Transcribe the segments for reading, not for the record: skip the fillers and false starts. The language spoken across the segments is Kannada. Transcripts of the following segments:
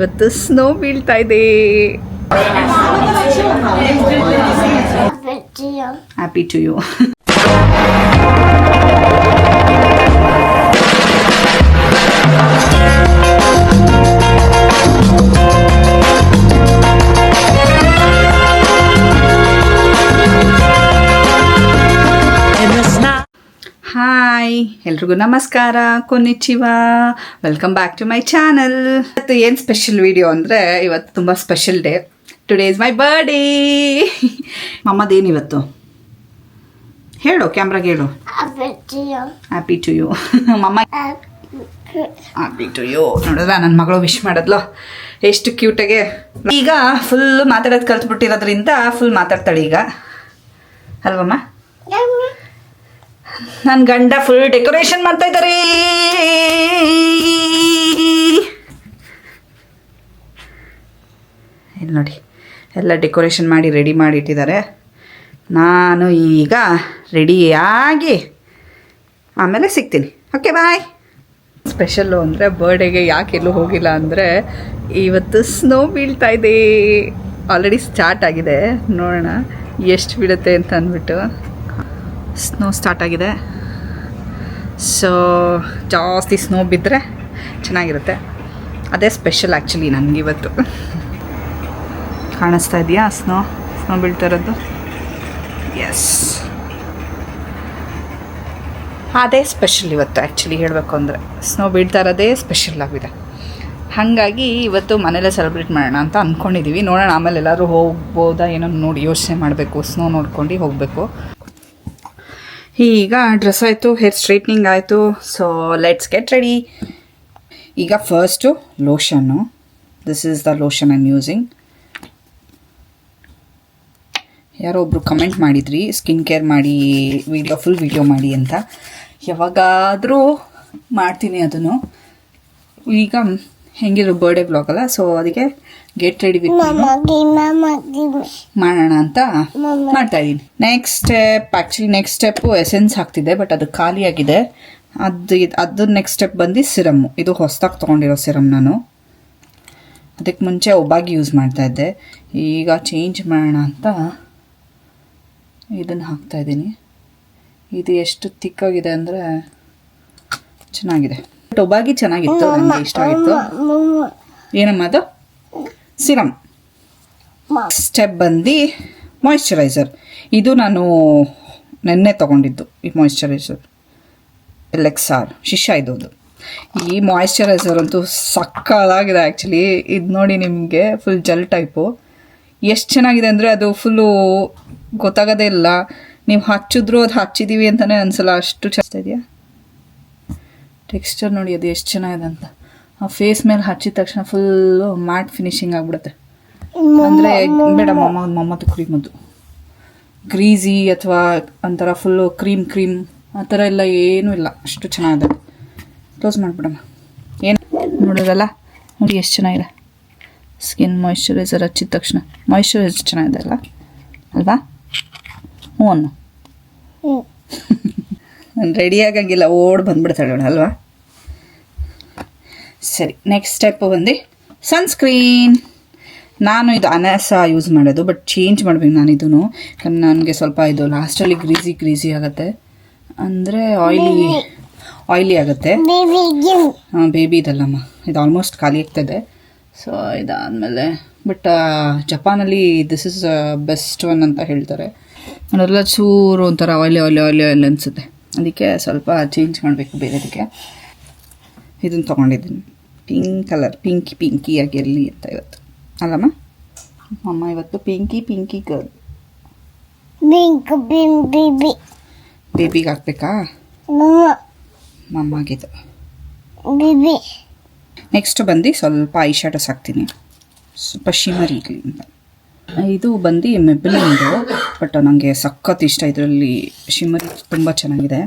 ಇವತ್ತು ಸ್ನೋ ಬೀಳ್ತಾ ಇದೆ. Happy to you. ಹಾಯ್, ಎಲ್ರಿಗೂ ನಮಸ್ಕಾರ, ಕೊನ್ನಿಚಿವಾ, welcome back to my channel. ಇವತ್ತು ಏನು ಸ್ಪೆಷಲ್ ವಿಡಿಯೋ ಅಂದರೆ, ಇವತ್ತು ತುಂಬ special day. Today is my birthday. ಮಮ್ಮದೇನು ಇವತ್ತು ಹೇಳು, ಕ್ಯಾಮ್ರಾಗೆ ಹೇಳು. ಹ್ಯಾಪಿ ಟು ಯು ಮಮ್ಮ. Happy to you. ನೋಡಿದ್ರ ನನ್ನ ಮಗಳು ವಿಶ್ ಮಾಡಿದ್ಲು, ಎಷ್ಟು ಕ್ಯೂಟಾಗೆ. ಈಗ ಫುಲ್ ಮಾತಾಡೋದು ಕಲ್ತ್ಬಿಟ್ಟಿರೋದ್ರಿಂದ ಫುಲ್ ಮಾತಾಡ್ತಾಳೆ ಈಗ, ಅಲ್ವಮ್ಮ? ನನ್ನ ಗಂಡ ಫುಲ್ ಡೆಕೋರೇಷನ್ ಮಾಡ್ತಾ ಇದ್ದಾರೆ. ಇಲ್ಲಿ ನೋಡಿ, ಎಲ್ಲ ಡೆಕೋರೇಷನ್ ಮಾಡಿ ರೆಡಿ ಮಾಡಿ ಇಟ್ಟಿದ್ದಾರೆ. ನಾನು ಈಗ ರೆಡಿಯಾಗಿ ಆಮೇಲೆ ಸಿಗ್ತೀನಿ. ಓಕೆ, ಬಾಯ್. ಸ್ಪೆಷಲ್ಲು ಅಂದರೆ ಬರ್ಡೇಗೆ ಯಾಕೆ ಎಲ್ಲೂ ಹೋಗಿಲ್ಲ ಅಂದರೆ, ಇವತ್ತು ಸ್ನೋ ಬೀಳ್ತಾ ಇದೆ. ಆಲ್ರೆಡಿ ಸ್ಟಾರ್ಟ್ ಆಗಿದೆ, ನೋಡೋಣ ಎಷ್ಟು ಬೀಳುತ್ತೆ ಅಂತ ಅಂದ್ಬಿಟ್ಟು. ಸ್ನೋ ಸ್ಟಾರ್ಟ್ ಆಗಿದೆ. ಸೊ ಜಾಸ್ತಿ ಸ್ನೋ ಬಿದ್ದರೆ ಚೆನ್ನಾಗಿರುತ್ತೆ. ಅದೇ ಸ್ಪೆಷಲ್ ಆ್ಯಕ್ಚುಲಿ ನನಗಿವತ್ತು. ಕಾಣಿಸ್ತಾ ಇದೆಯಾ ಸ್ನೋ ಬೀಳ್ತಾ ಇರೋದು? ಎಸ್, ಅದೇ ಸ್ಪೆಷಲ್ ಇವತ್ತು. ಆ್ಯಕ್ಚುಲಿ ಹೇಳಬೇಕು ಅಂದರೆ ಸ್ನೋ ಬೀಳ್ತಾ ಇರೋದೇ ಸ್ಪೆಷಲ್ ಆಗಿದೆ. ಹಾಗಾಗಿ ಇವತ್ತು ಮನೇಲೇ ಸೆಲೆಬ್ರೇಟ್ ಮಾಡೋಣ ಅಂತ ಅಂದ್ಕೊಂಡಿದ್ದೀವಿ. ನೋಡೋಣ ಆಮೇಲೆ ಎಲ್ಲರೂ ಹೋಗ್ಬೋದಾ ಏನೋ ನೋಡಿ ಯೋಚನೆ ಮಾಡಬೇಕು. ಸ್ನೋ ನೋಡ್ಕೊಂಡು ಹೋಗಬೇಕು. ಈಗ ಡ್ರೆಸ್ ಆಯಿತು, ಹೇರ್ ಸ್ಟ್ರೈಟ್ನಿಂಗ್ ಆಯಿತು. So let's get ready. ಈಗ first lotion. This is the lotion I am using. ಯಾರೋ ಒಬ್ಬರು ಕಮೆಂಟ್ ಮಾಡಿದ್ರಿ ಸ್ಕಿನ್ ಕೇರ್ ಮಾಡಿ ಫುಲ್ ವಿಡಿಯೋ ಮಾಡಿ ಅಂತ. ಯಾವಾಗಾದರೂ ಮಾಡ್ತೀನಿ ಅದನ್ನು. ಈಗ ಹೆಂಗಿದ್ರು ಬರ್ಡೇ ವ್ಲಾಗ್ ಅಲ್ಲ, ಸೊ ಅದಕ್ಕೆ ಗೆಟ್ ರೆಡಿ ವಿತ್ ಮಾಡೋಣ ಅಂತ ಮಾಡ್ತಾಯಿದ್ದೀನಿ. Next step, actually next step essence ಹಾಕ್ತಿದ್ದೆ, ಬಟ್ ಅದು ಖಾಲಿಯಾಗಿದೆ. ಅದು ನೆಕ್ಸ್ಟ್ ಸ್ಟೆಪ್ ಬಂದು ಸಿರಮ್ಮು. ಇದು ಹೊಸದಾಗಿ ತೊಗೊಂಡಿರೋ ಸಿರಮ್ ನಾನು. ಅದಕ್ಕೆ ಮುಂಚೆ ಒಬ್ಬಾಗಿ ಯೂಸ್ ಮಾಡ್ತಾಯಿದ್ದೆ. ಈಗ ಚೇಂಜ್ ಮಾಡೋಣ ಅಂತ ಇದನ್ನು ಹಾಕ್ತಾಯಿದ್ದೀನಿ. ಇದು ಎಷ್ಟು ತಿಕ್ಕಾಗಿದೆ ಅಂದರೆ ಚೆನ್ನಾಗಿದೆ. ಬಟ್ ಒಬ್ಬಾಗಿ ಚೆನ್ನಾಗಿತ್ತು, ನನಗೆ ಇಷ್ಟ ಆಗಿತ್ತು. ಏನಮ್ಮ ಅದು? ಸಿರಮ್. ಸ್ಟೆಪ್ ಬಂದು ಮಾಯಿಶ್ಚರೈಸರ್. ಇದು ನಾನು ನೆನ್ನೆ ತೊಗೊಂಡಿದ್ದು. ಈ ಮಾಯಿಶ್ಚರೈಸರ್ LXR ಶಿಶಾ ಇದು. ಈ ಮಾಯಿಶ್ಚರೈಸರ್ ಅಂತೂ ಸಕ್ಕತ್ತಾಗಿದೆ ಆ್ಯಕ್ಚುಲಿ. ಇದು ನೋಡಿ, ನಿಮಗೆ ಫುಲ್ ಜೆಲ್ ಟೈಪು. ಎಷ್ಟು ಚೆನ್ನಾಗಿದೆ ಅಂದರೆ ಅದು ಫುಲ್ಲು ಗೊತ್ತಾಗೋದೇ ಇಲ್ಲ. ನೀವು ಹಚ್ಚಿದ್ರು ಅದು ಹಚ್ಚಿದ್ದೀವಿ ಅಂತಲೇ ಅನಿಸಲ್ಲ, ಅಷ್ಟು ಚೆನ್ನಾಗಿದೆಯಾ. ಟೆಕ್ಸ್ಚರ್ ನೋಡಿ ಅದು ಎಷ್ಟು ಚೆನ್ನಾಗಿದೆ ಅಂತ. ಆ ಫೇಸ್ ಮೇಲೆ ಹಚ್ಚಿದ ತಕ್ಷಣ ಫುಲ್ಲು ಮ್ಯಾಟ್ ಫಿನಿಶಿಂಗ್ ಆಗಿಬಿಡುತ್ತೆ. ಅಂದರೆ ಬೇಡ ಮಮ್ಮತ್ತು ಕ್ರೀಮದ್ದು ಗ್ರೀಸಿ ಅಥವಾ ಒಂಥರ ಫುಲ್ಲು ಕ್ರೀಮ್ ಆ ಥರ ಎಲ್ಲ ಏನೂ ಇಲ್ಲ, ಅಷ್ಟು ಚೆನ್ನಾಗಿದೆ. ಕ್ಲೋಸ್ ಮಾಡಿಬಿಡಮ್ಮ. ಏನು ನೋಡೋದಲ್ಲ, ನೋಡಿ ಎಷ್ಟು ಚೆನ್ನಾಗಿದೆ. ಸ್ಕಿನ್ ಮಾಯಿಶ್ಚರೈಸರ್ ಹಚ್ಚಿದ ತಕ್ಷಣ ಮಾಯಿಶ್ಚರೈಸರ್ ಚೆನ್ನಾಗಿದೆ ಅಲ್ಲ, ಅಲ್ವಾ? ಹ್ಞೂ ಅನ್ನು ನಾನು ರೆಡಿ ಆಗಂಗಿಲ್ಲ, ಓಡ್ ಬಂದುಬಿಡ್ತಾಳೆ ಅಲ್ವಾ? ಸರಿ, ನೆಕ್ಸ್ಟ್ ಸ್ಟೆಪ್ ಬಂದು ಸನ್ಸ್ಕ್ರೀನ್. ನಾನು ಇದು ಅನಾಸ ಯೂಸ್ ಮಾಡೋದು, ಬಟ್ ಚೇಂಜ್ ಮಾಡಬೇಕು ನಾನು ಇದೂ. ಯಾಕಂದ್ರೆ ನನಗೆ ಸ್ವಲ್ಪ ಇದು ಲಾಸ್ಟಲ್ಲಿ ಗ್ರೀಸಿ ಆಗುತ್ತೆ, ಅಂದರೆ ಆಯಿಲಿ ಆಗುತ್ತೆ. ಹಾಂ, ಬೇಬಿ ಇದಲ್ಲಮ್ಮ, ಇದು ಆಲ್ಮೋಸ್ಟ್ ಖಾಲಿ ಆಗ್ತದೆ. ಸೊ ಇದಾದಮೇಲೆ ಬಟ್ ಜಪಾನಲ್ಲಿ ದಿಸ್ ಇಸ್ ಬೆಸ್ಟ್ ಒನ್ ಅಂತ ಹೇಳ್ತಾರೆ. ಅದೆಲ್ಲ ಚೂರು ಒಂಥರ ಆಯಿಲಿ ಅನಿಸುತ್ತೆ. ಅದಕ್ಕೆ ಸ್ವಲ್ಪ ಚೇಂಜ್ ಮಾಡಬೇಕು ಬೇರೆದಕ್ಕೆ. ಇದನ್ನು ತೊಗೊಂಡಿದ್ದೀನಿ, ಪಿಂಕ್ ಕಲರ್, ಪಿಂಕಿ ಆಗಿರಲಿ ಅಂತ ಇವತ್ತು, ಅಲ್ಲಮ್ಮ? ಅಮ್ಮ ಇವತ್ತು ಪಿಂಕಿ ಗರ್ಲ್. ಬೇಬಿಗೆ ಹಾಕ್ಬೇಕಾ? ಮಮ್ಮಾಗಿದ್ದು. ನೆಕ್ಸ್ಟ್ ಬಂದು ಸ್ವಲ್ಪ ಐ ಶಾಡೋಸ್ ಹಾಕ್ತೀನಿ, ಸ್ವಲ್ಪ ಶಿಮರ್ ಇರಲಿ ಅಂತ. ಇದು ಬಂದು ಮೆಬ್ಲಿನ್ದು, ಬಟ್ ನನಗೆ ಸಖತ್ ಇಷ್ಟ. ಇದರಲ್ಲಿ ಶಿಮರ್ ತುಂಬ ಚೆನ್ನಾಗಿದೆ.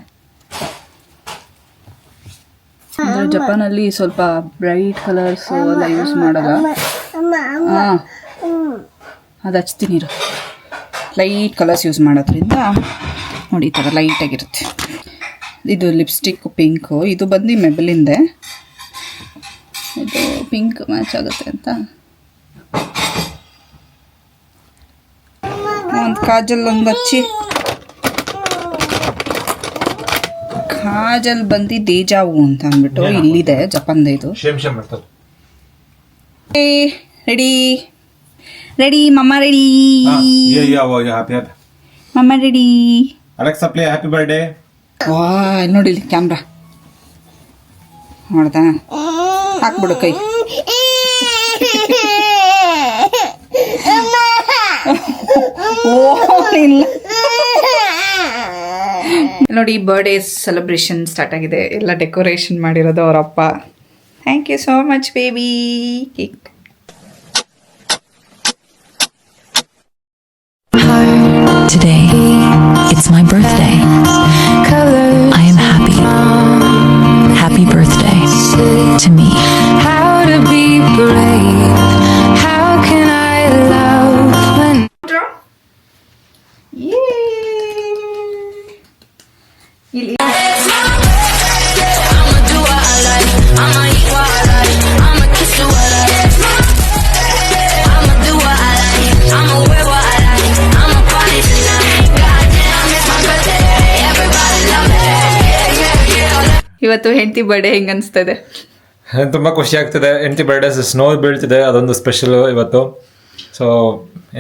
ಅಂದರೆ ಜಪಾನಲ್ಲಿ ಸ್ವಲ್ಪ ಬ್ರೈಟ್ ಕಲರ್ಸ್ ಎಲ್ಲ ಯೂಸ್ ಮಾಡಲ್ಲ. ಹಾಂ, ಅದು ಹಚ್ತೀನಿ ಇರು. ಲೈಟ್ ಕಲರ್ಸ್ ಯೂಸ್ ಮಾಡೋದ್ರಿಂದ ನೋಡಿ ಈ ಥರ ಲೈಟಾಗಿರುತ್ತೆ. ಇದು ಲಿಪ್ಸ್ಟಿಕ್ ಪಿಂಕು. ಇದು ಬಂದು ಮೆಬ್ಲಿನ್ದೆ. ಇದು ಪಿಂಕ್ ಮ್ಯಾಚ್ ಆಗುತ್ತೆ ಅಂತ ಒಂದು ಕಾಜಲ್ ಒಂದು ಹಚ್ಚಿ. ಕಾಜಲ್ ಬಂದು ದೇಜಾವು ಅಂತ ಅಂದ್ಬಿಟ್ಟು ಇಲ್ಲಿದೆ ಜಪಾನ್ದ ಇದು. ರೆಡಿ ರೆಡಿ ಮಮ್ಮ ರೆಡಿ ಮಮ್ಮ ready. Alexa play happy birthday. ವಾ ನೋಡಿ ಇಲ್ಲಿ ಕ್ಯಾಮ್ರಾ ನೋಡ್ದ ಹಾಕ್ಬಿಡು ಕೈ. ಓ ಇಲ್ಲ ನೋಡಿ ಬರ್ಡೇ ಸೆಲೆಬ್ರೇಷನ್ ಸ್ಟಾರ್ಟ್ ಆಗಿದೆ. ಎಲ್ಲ ಡೆಕೋರೇಷನ್ ಮಾಡಿರೋದು ಅವರಪ್ಪ. Thank you so much baby. Cake Today, it's my birthday. I am happy. Happy birthday to me. How to be brave? How can I love when... ಇಲ್ಲಿ ಇವತ್ತು ಹೆಂಡತಿ ಬರ್ಡೇ ಹೆಂಗ ಅನಿಸ್ತದೆ? ತುಂಬ ಖುಷಿ ಆಗ್ತಿದೆ. ಹೆಂಡತಿ ಬರ್ಡೇ ಸ್ನೋ ಬೀಳ್ತಿದೆ, ಅದೊಂದು ಸ್ಪೆಷಲ್ ಇವತ್ತು. ಸೊ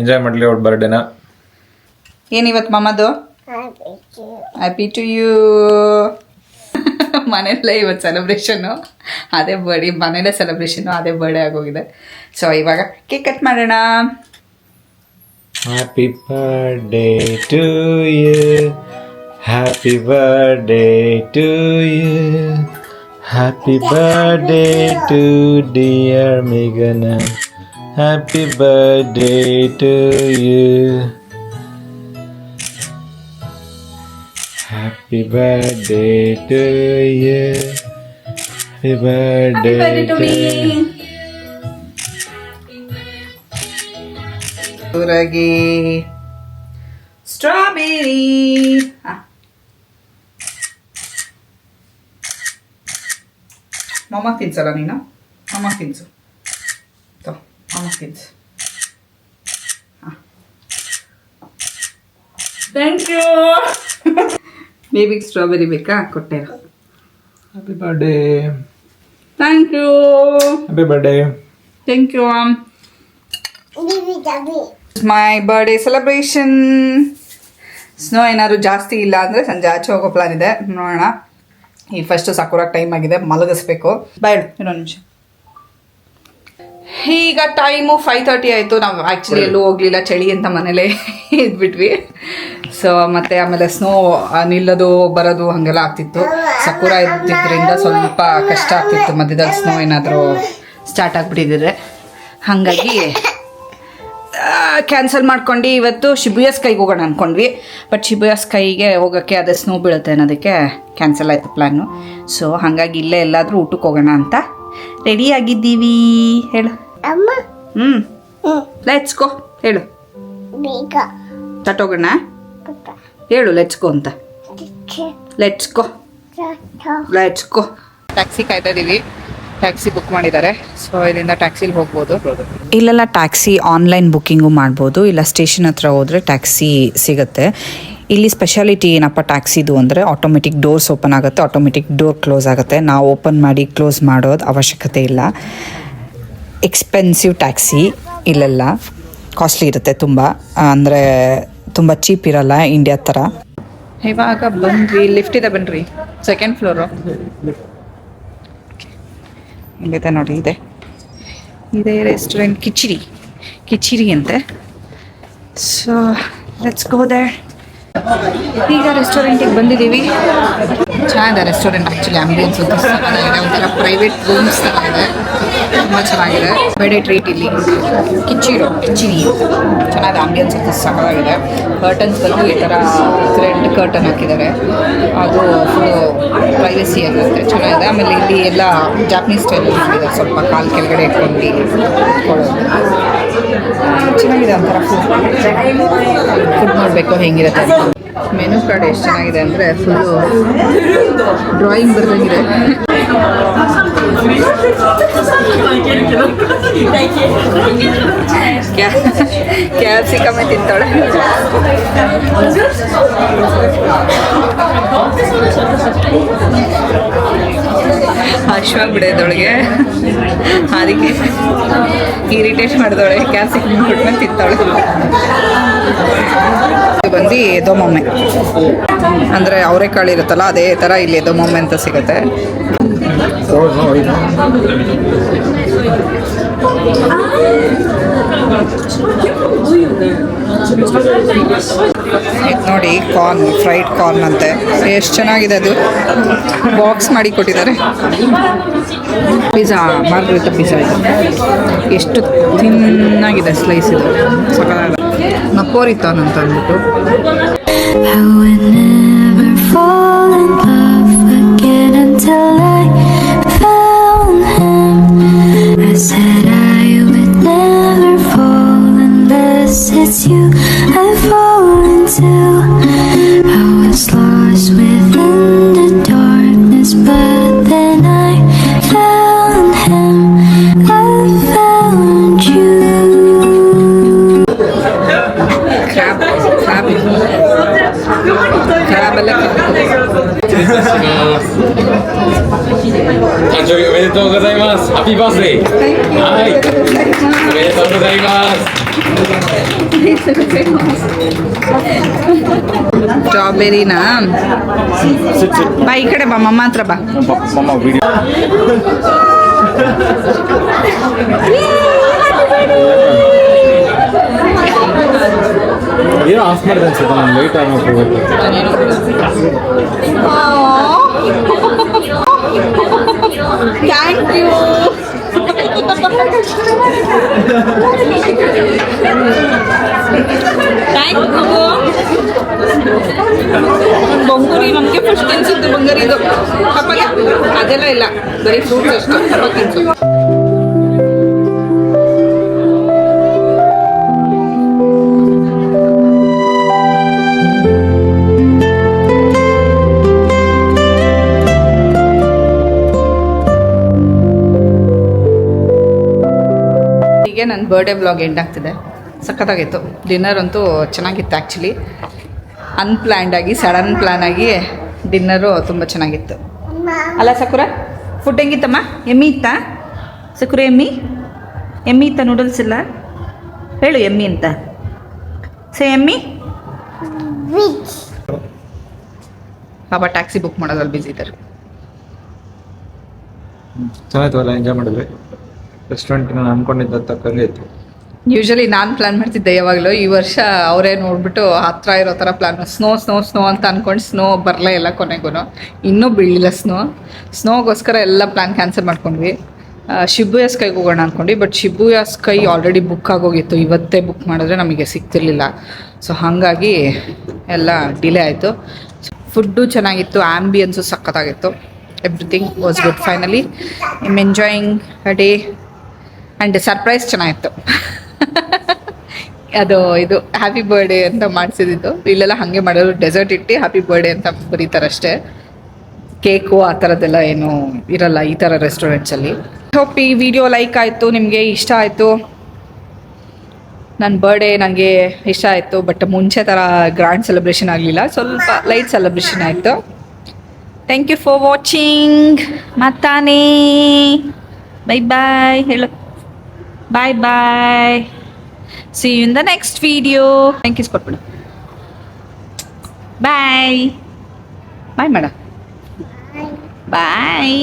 ಎಂಜಾಯ್ ಮಾಡಲಿ ಅವ್ರ ಬರ್ಡೇನ. ಏನಿವತ್ತು ಮಮ್ಮದು? Happy to you. ಮನೆಯಲ್ಲೇ ಇವತ್ತು ಸೆಲೆಬ್ರೇಷನ್ನು, ಅದೇ ಬರ್ಡೇ, ಮನೇಲೇ ಸೆಲೆಬ್ರೇಷನ್ನು, ಅದೇ ಬರ್ಡೇ ಆಗೋಗಿದೆ. ಸೊ ಇವಾಗ ಕೇಕ್ ಕಟ್ ಮಾಡೋಣ. Happy birthday to you, happy birthday to you, happy birthday to dear ಮೇಘನ, happy birthday to you, happy birthday to you, happy birthday to you. ಊರಾಗೆ ಸ್ಟ್ರಾಬೆರಿ. ಮಮ್ಮ ತಿನ್ಸಲ್ಲ ನೀನು? ಮಮ್ಮ ತಿನ್ಸು, ಮಮ್ಮ ತಿನ್ಸು. Thank you. ಬೇಬಿಗೆ ಸ್ಟ್ರಾಬೆರಿ ಬೇಕಾ? ಕೊಟ್ಟೆ. Happy birthday. Thank you. Happy birthday. Thank you. My birthday celebration. Snow ಏನಾದ್ರು ಜಾಸ್ತಿ ಇಲ್ಲ ಅಂದರೆ ಸಂಜೆ ಆಚೆ ಹೋಗೋ ಪ್ಲಾನ್ ಇದೆ, ನೋಡೋಣ. ಈ ಫಸ್ಟ್ ಸಾಕುರಾಕ್ ಟೈಮ್ ಆಗಿದೆ, ಮಲಗಿಸ್ಬೇಕು. ಬೇಡ ಇನ್ನೊಂದು ನಿಮಿಷ. ಈಗ ಟೈಮು 5:30 ಆಯಿತು. ನಾವು ಆ್ಯಕ್ಚುಲಿ ಎಲ್ಲೂ ಹೋಗಲಿಲ್ಲ, ಚಳಿ ಅಂತ ಮನೇಲೇ ಇದ್ಬಿಟ್ವಿ. ಸೊ ಮತ್ತೆ ಆಮೇಲೆ ಸ್ನೋ ನಿಲ್ಲೋದು ಬರೋದು ಹಾಗೆಲ್ಲ ಆಗ್ತಿತ್ತು. ಸಕುರ ಇದ್ದಿದ್ದರಿಂದ ಸ್ವಲ್ಪ ಕಷ್ಟ ಆಗ್ತಿತ್ತು ಮಧ್ಯದಲ್ಲಿ ಸ್ನೋ ಏನಾದರೂ ಸ್ಟಾರ್ಟ್ ಆಗಿಬಿಟ್ಟಿದ್ರೆ. ಹಾಗಾಗಿ ಕ್ಯಾನ್ಸಲ್ ಮಾಡ್ಕೊಂಡು ಇವತ್ತು ಶಿಬುಯಾ ಸ್ಕೈಗೆ ಹೋಗೋಣ ಅಂದ್ಕೊಂಡ್ವಿ. ಬಟ್ ಶಿಬುಯಾ ಸ್ಕೈಗೆ ಹೋಗೋಕ್ಕೆ ಅದೇ ಸ್ನೋ ಬೀಳುತ್ತೆ ಅನ್ನೋದಕ್ಕೆ ಕ್ಯಾನ್ಸಲ್ ಆಯಿತು ಪ್ಲ್ಯಾನು. ಸೊ ಹಾಗಾಗಿ ಇಲ್ಲೇ ಎಲ್ಲಾದರೂ ಊಟಕ್ಕೆ ಹೋಗೋಣ ಅಂತ ರೆಡಿ ಆಗಿದ್ದೀವಿ. ಹೇಳು. ಲೆಟ್ಸ್ ಗೋ ಹೇಳು. ತಟ್ಟೋಗೋಣ ಹೇಳು. ಲೆಟ್ಸ್ ಗೋ ಅಂತ. Let's go let's go. Taxi ಕಾಯ್ತಾ ಇದ್ದೀವಿ. ಟ್ಯಾಕ್ಸಿ ಬುಕ್ ಮಾಡಿದ್ದಾರೆ. ಸೊ ಇಲ್ಲಿಂದ ಟ್ಯಾಕ್ಸಿಲಿ ಹೋಗ್ಬೋದು. ಇಲ್ಲೆಲ್ಲ ಟ್ಯಾಕ್ಸಿ ಆನ್ಲೈನ್ ಬುಕ್ಕಿಂಗು ಮಾಡ್ಬೋದು, ಇಲ್ಲ ಸ್ಟೇಷನ್ ಹತ್ರ ಹೋದರೆ ಟ್ಯಾಕ್ಸಿ ಸಿಗುತ್ತೆ. ಇಲ್ಲಿ ಸ್ಪೆಷಾಲಿಟಿ ಏನಪ್ಪ ಟ್ಯಾಕ್ಸಿದು ಅಂದರೆ ಆಟೋಮೆಟಿಕ್ ಡೋರ್ಸ್ ಓಪನ್ ಆಗುತ್ತೆ, ಆಟೋಮೆಟಿಕ್ ಡೋರ್ ಕ್ಲೋಸ್ ಆಗುತ್ತೆ. ನಾವು ಓಪನ್ ಮಾಡಿ ಕ್ಲೋಸ್ ಮಾಡೋದು ಅವಶ್ಯಕತೆ ಇಲ್ಲ. ಎಕ್ಸ್ಪೆನ್ಸಿವ್ ಟ್ಯಾಕ್ಸಿ ಇಲ್ಲೆಲ್ಲ ಕಾಸ್ಟ್ಲಿ ಇರುತ್ತೆ ತುಂಬ, ಅಂದರೆ ತುಂಬ ಚೀಪ್ ಇರಲ್ಲ ಇಂಡಿಯಾ ಥರ. ಇವಾಗ ಬಂದ್ವಿ, ಲಿಫ್ಟ್ ಇದೆ ಬನ್ನಿರಿ, 2nd ಫ್ಲೋರು. ಇಲ್ಲಿದೆ ನೋಡಿ, ಇದೆ ರೆಸ್ಟೋರೆಂಟ್ ಕಿಚಿರಿ ಅಂತೆ. So let's go there. ಈಗ ರೆಸ್ಟೋರೆಂಟಿಗೆ ಬಂದಿದ್ದೀವಿ. ಚೆನ್ನಾಗಿದೆ ರೆಸ್ಟೋರೆಂಟ್. ಆ್ಯಕ್ಚುಲಿ ಆಂಬಿಯನ್ಸ್ ಚೆನ್ನಾಗಿದೆ, ಒಂಥರ ಪ್ರೈವೇಟ್ ರೂಮ್ಸ್ ಥರ ಇದೆ, ತುಂಬ ಚೆನ್ನಾಗಿದೆ. ಬರ್ಡೇ ಟ್ರೀಟ್ ಇಲ್ಲಿ ಕಿಚಿರಿ ಚೆನ್ನಾಗಿದೆ. ಆಂಬಿಯನ್ಸ್ ಅಂತ ಸಕ್ಕತ್ತಾಗಿದೆ. ಕರ್ಟನ್ಸ್ ಬಂದು ಈ ಥರ ಥ್ರೆಡ್ ಕರ್ಟನ್ ಹಾಕಿದ್ದಾರೆ, ಅದು ಫುಲ್ಲು ಪ್ರೈವಸಿ ಆಗುತ್ತೆ, ಚೆನ್ನಾಗಿದೆ. ಆಮೇಲೆ ಇಲ್ಲಿ ಎಲ್ಲ ಜಾಪನೀಸ್ ಸ್ಟೈಲ್ ಮಾಡಿದ್ದಾರೆ, ಸ್ವಲ್ಪ ಕಾಲು ಕೆಳಗಡೆ ಇಟ್ಕೊಂಡು ಕೊಡೋದು ಚೆನ್ನಾಗಿದೆ. ಒಂಥರ ಫುಡ್ ನೋಡಬೇಕು ಹೆಂಗಿರುತ್ತೆ. ಮೆನು ಕಾರ್ಡ್ ಎಷ್ಟು ಚೆನ್ನಾಗಿದೆ ಅಂದರೆ ಫುಲ್ಲು ಡ್ರಾಯಿಂಗ್ ಬರ್ದಂಗಿದೆ. ಕ್ಯಾಪ್ಸಿಕಮ್ಮೆ ತಿಂತಾಳೆ. ಬಿಡೋದೊಳಗೆ ಅದಕ್ಕೆ ಇರಿಟೇಟ್ ಮಾಡಿದವಳೆ. ಕ್ಯಾಪ್ಸಿಕಮ್ ಕೊಟ್ಮೇಲೆ ತಿಂತಾಳೆ. ಬಂದು ಎದೋಮೊಮ್ಮೆ ಅಂದರೆ ಅವರೆಕಾಳು ಇರುತ್ತಲ್ಲ ಅದೇ ಥರ ಇಲ್ಲಿ ಎದೋಮೊಮ್ಮೆ ಅಂತ ಸಿಗುತ್ತೆ. ಇದು ನೋಡಿ ಕಾರ್ನ್, ಫ್ರೈಡ್ ಕಾರ್ನ್ ಅಂತೆ. ಎಷ್ಟು ಚೆನ್ನಾಗಿದೆ ಅದು. ಬಾಕ್ಸ್ ಮಾಡಿ ಕೊಟ್ಟಿದ್ದಾರೆ. ಪಿಜ್ಜಾ, ಮಾರ್ಗರಿಟಾ ಪಿಜ್ಜಾ ಇದು. ಎಷ್ಟು ತಿನ್ನಾಗಿದೆ ಸ್ಲೈಸ್ ಇದು. ಸಕಲಾಗಿದೆ. ನಪೋರಿತಾನ್ ಅಂತ ಅಂದ್ಬಿಟ್ಟು. I would never fall in love again until I found him. I said I would never fall unless it's you I fall into. I was lost within the darkness, but then I found him. I found you. Crab ಎಲ್ಲ Happy birthday! ಸ್ಟ್ರಾಬೆರಿನಾ? ಬಾ ಈ ಕಡೆ ಬಾ, ಮಮ್ಮ ಹತ್ರ ಬಾ. ಏನೋ ಆಫ್ ಮಾಡಿದೆ ಅನ್ಸುತ್ತೆ, ನಾನು ಲೈಟ್ ಆನ್ ಹೋಗ್ಬೇಕು. Thank you. ಬಂಗೂರಿ ನಮಗೆ ಫಸ್ಟ್ ತಿನ್ಸಿದ್ದು ಬಂಗಾರಿದು. ಪಾಪಗೆ ಅದೆಲ್ಲ ಇಲ್ಲ, ಬರೀ ಫ್ರೂಟ್ಸ್ ಅಷ್ಟೇ. ಪಾಪ ತಿನ್ಸು. ಹೀಗೆ ನನ್ನ ಬರ್ಡೇ ವ್ಲಾಗ್ ಎಂಡ್ ಆಗ್ತಿದೆ. ಸಖತ್ತಾಗಿತ್ತು. ಡಿನ್ನರ್ ಅಂತೂ ಚೆನ್ನಾಗಿತ್ತು. ಆ್ಯಕ್ಚುಲಿ ಅನ್ಪ್ಲ್ಯಾನ್ಡ್ ಆಗಿ, ಸಡನ್ ಪ್ಲ್ಯಾನ್ ಆಗಿ ಡಿನ್ನರು ತುಂಬ ಚೆನ್ನಾಗಿತ್ತು ಅಲ್ಲ ಸಕುರ? ಫುಡ್ ಹೆಂಗಿತ್ತಮ್ಮ? ಎಮ್ಮಿ ಇತ್ತಾ ಸಕುರ? ಎಮ್ಮಿ ಇತ್ತ? ನೂಡಲ್ಸ್ ಇಲ್ಲ ಹೇಳು ಎಮ್ಮಿ ಅಂತ. ಸೇ ಎಮ್ಮಿ. ಪಾಪ ಟ್ಯಾಕ್ಸಿ ಬುಕ್ ಮಾಡೋದ್ರಲ್ಲಿ ಬಿಸಿ ಇದ್ದಾರೆ. ಚೆನ್ನಾಯ್ತು ಅಲ್ಲ, ಎಂಜಾಯ್ ಮಾಡಿದ್ವಿ. ರೆಸ್ಟೋರೆಂಟ್ ನಾನು ಅನ್ಕೊಂಡಿದ್ದ ತಕ್ಕಂಗೆ ಇತ್ತು. ಯೂಶಲಿ ನಾನು ಪ್ಲ್ಯಾನ್ ಮಾಡ್ತಿದ್ದೆ ಯಾವಾಗಲೂ. ಈ ವರ್ಷ ಅವರೇ ನೋಡಿಬಿಟ್ಟು ಹತ್ರ ಇರೋ ಥರ ಪ್ಲ್ಯಾನ್, ಸ್ನೋ ಅಂತ ಅಂದ್ಕೊಂಡು ಸ್ನೋ ಬರಲೇ ಇಲ್ಲ. ಕೊನೆಗೂ ಇನ್ನೂ ಬೀಳಲಿಲ್ಲ ಸ್ನೋಗೋಸ್ಕರ ಎಲ್ಲ ಪ್ಲ್ಯಾನ್ ಕ್ಯಾನ್ಸಲ್ ಮಾಡ್ಕೊಂಡ್ವಿ. ಶಿಬುಯಾ ಸ್ಕೈಗೆ ಹೋಗೋಣ ಅಂದ್ಕೊಂಡ್ವಿ. ಬಟ್ ಶಿಬುಯಾ ಸ್ಕೈ ಆಲ್ರೆಡಿ ಬುಕ್ ಆಗೋಗಿತ್ತು. ಇವತ್ತೇ ಬುಕ್ ಮಾಡಿದ್ರೆ ನಮಗೆ ಸಿಗ್ತಿರ್ಲಿಲ್ಲ. ಸೊ ಹಾಗಾಗಿ ಎಲ್ಲ ಡಿಲೇ ಆಯಿತು. ಫುಡ್ಡು ಚೆನ್ನಾಗಿತ್ತು, ಆ್ಯಂಬಿಯನ್ಸು ಸಖತ್ತಾಗಿತ್ತು. Everything was good. Finally I'm enjoying a day and surprise ಚೆನ್ನಾಗಿತ್ತು. ಅದು ಇದು ಹ್ಯಾಪಿ ಬರ್ಡೇ ಅಂತ ಮಾಡಿಸಿದ್ದು. ಇಲ್ಲೆಲ್ಲ ಹಾಗೆ ಮಾಡೋರು, ಡೆಸರ್ಟ್ ಇಟ್ಟು ಹ್ಯಾಪಿ ಬರ್ಡೇ ಅಂತ ಬರೀತಾರಷ್ಟೇ. ಕೇಕು ಆ ಥರದ್ದೆಲ್ಲ ಏನೂ ಇರಲ್ಲ ಈ ಥರ ರೆಸ್ಟೋರೆಂಟ್ಸಲ್ಲಿ. ಹೋಪ್ ಈ ವಿಡಿಯೋ ಲೈಕ್ ಆಯಿತು, ನಿಮಗೆ ಇಷ್ಟ ಆಯಿತು. ನನ್ನ ಬರ್ಡೇ ನನಗೆ ಇಷ್ಟ ಆಯಿತು. ಬಟ್ ಮುಂಚೆ ಥರ ಗ್ರ್ಯಾಂಡ್ ಸೆಲೆಬ್ರೇಷನ್ ಆಗಲಿಲ್ಲ, ಸ್ವಲ್ಪ ಲೈಟ್ ಸೆಲೆಬ್ರೇಷನ್ ಆಯಿತು. Thank you for watching. ಮತ್ತಾನೇ ಬೈ ಬಾಯ್ ಹೇಳು. Bye bye. See you in the next video. Thank you ಕೊಟ್ಬಿಡು. Bye bye madam. ಬಾಯ್.